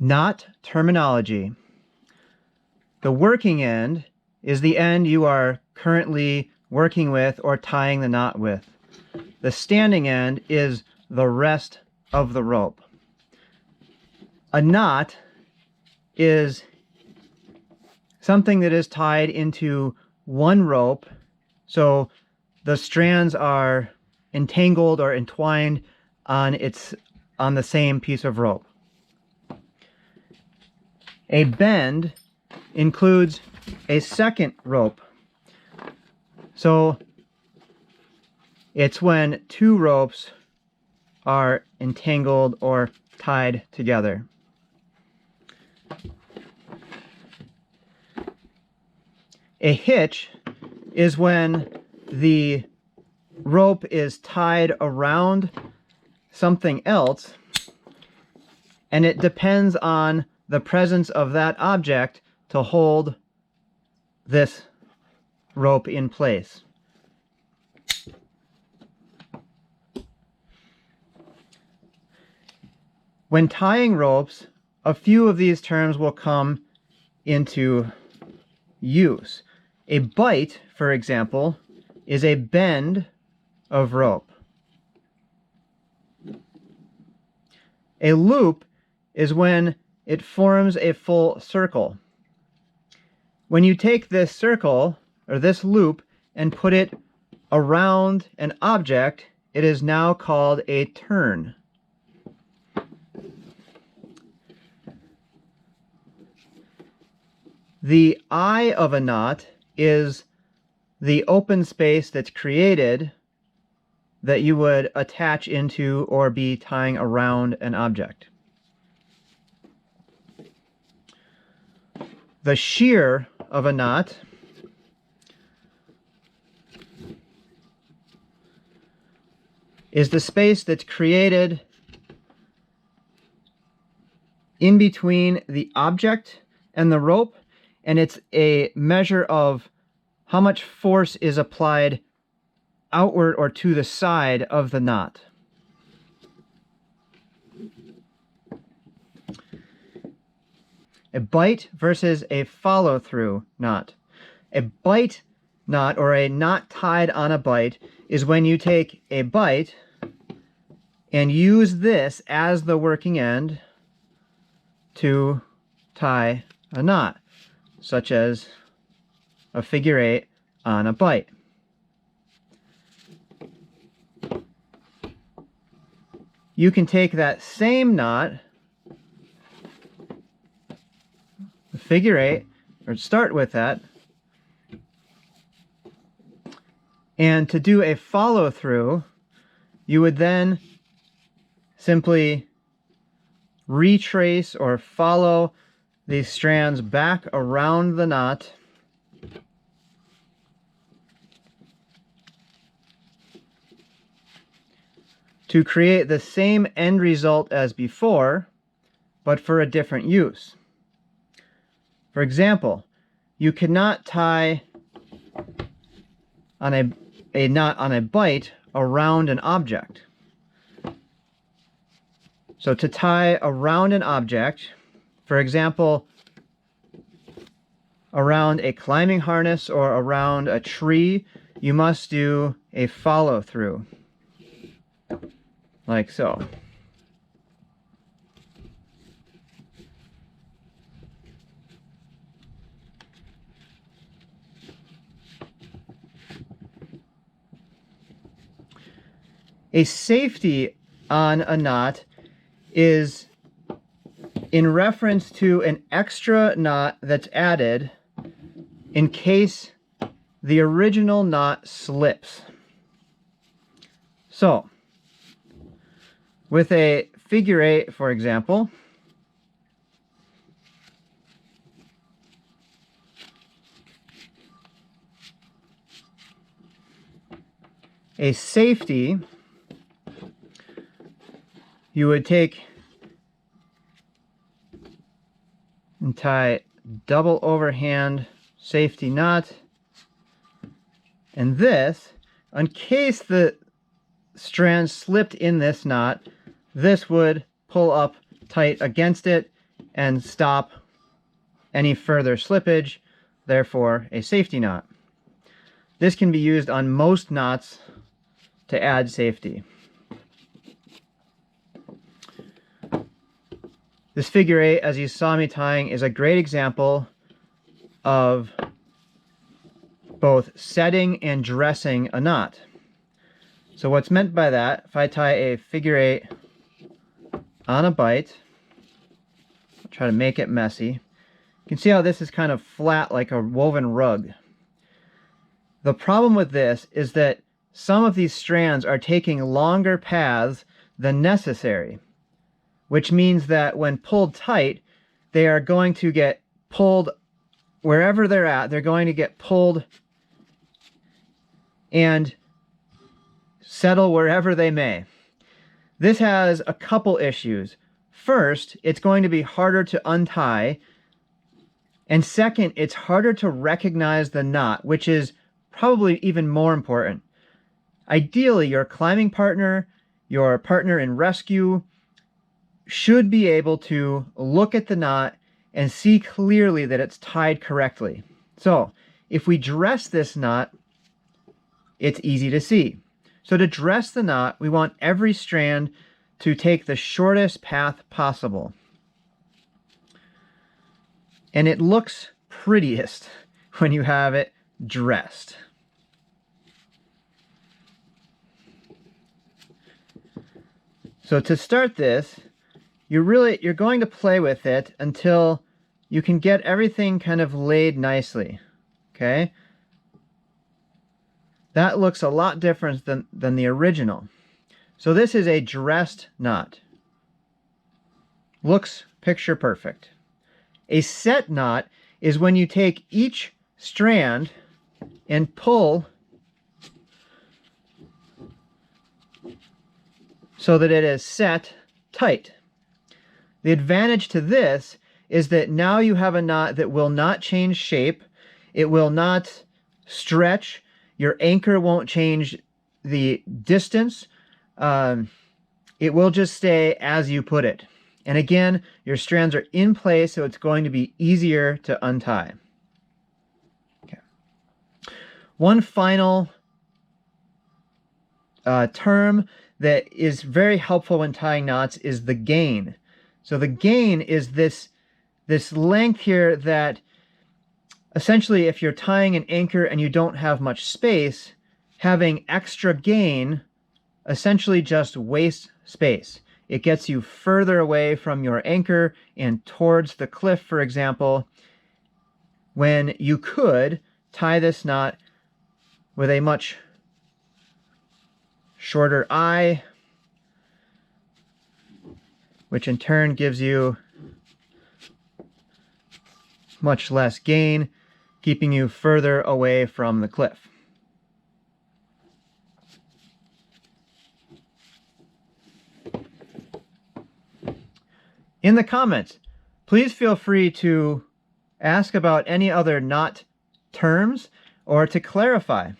Knot terminology. The working end is the end you are currently working with or tying the knot with. The standing end is the rest of the rope. A knot is something that is tied into one rope, so the strands are entangled or entwined on the same piece of rope. A bend includes a second rope. So it's when two ropes are entangled or tied together. A hitch is when the rope is tied around something else, and it depends on the presence of that object to hold this rope in place. When tying ropes, a few of these terms will come into use. A bight, for example, is a bend of rope. A loop is when it forms a full circle. When you take this circle, or this loop, and put it around an object, it is now called a turn. The eye of a knot is the open space that's created that you would attach into or be tying around an object. The shear of a knot is the space that's created in between the object and the rope, and it's a measure of how much force is applied outward or to the side of the knot. A bight versus a follow-through knot. A bight knot, or a knot tied on a bight, is when you take a bight and use this as the working end to tie a knot, such as a figure 8 on a bight. You can take that same knot, the figure 8, or start with that, and to do a follow-through, you would then simply retrace or follow these strands back around the knot to create the same end result as before, but for a different use. For example, you cannot tie on a knot on a bight around an object. So to tie around an object, for example, around a climbing harness or around a tree, you must do a follow-through, like so. A safety on a knot is in reference to an extra knot that's added in case the original knot slips. So, with a figure 8, for example, a safety, you would take and tie double overhand safety knot, and this, in case the strand slipped in this knot, this would pull up tight against it and stop any further slippage, therefore a safety knot. This can be used on most knots to add safety. This figure 8, as you saw me tying, is a great example of both setting and dressing a knot. So what's meant by that, if I tie a figure 8 on a bight, I'll try to make it messy. You can see how this is kind of flat like a woven rug. The problem with this is that some of these strands are taking longer paths than necessary, which means that when pulled tight, they are going to get pulled wherever they're at. They're going to get pulled and settle wherever they may. This has a couple issues. First, it's going to be harder to untie. And second, it's harder to recognize the knot, which is probably even more important. Ideally, your climbing partner, your partner in rescue, should be able to look at the knot and see clearly that it's tied correctly. So, if we dress this knot, it's easy to see. So to dress the knot, we want every strand to take the shortest path possible. And it looks prettiest when you have it dressed. So to start this, you're going to play with it until you can get everything kind of laid nicely. Okay? That looks a lot different than the original. So this is a dressed knot. Looks picture perfect. A set knot is when you take each strand and pull so that it is set tight. The advantage to this is that now you have a knot that will not change shape, it will not stretch, your anchor won't change the distance, it will just stay as you put it. And again, your strands are in place, so it's going to be easier to untie. Okay. One final term that is very helpful when tying knots is the gain. So the gain is this length here that essentially if you're tying an anchor and you don't have much space, having extra gain essentially just wastes space. It gets you further away from your anchor and towards the cliff, for example, when you could tie this knot with a much shorter eye, which in turn gives you much less gain, keeping you further away from the cliff. In the comments, please feel free to ask about any other knot terms or to clarify.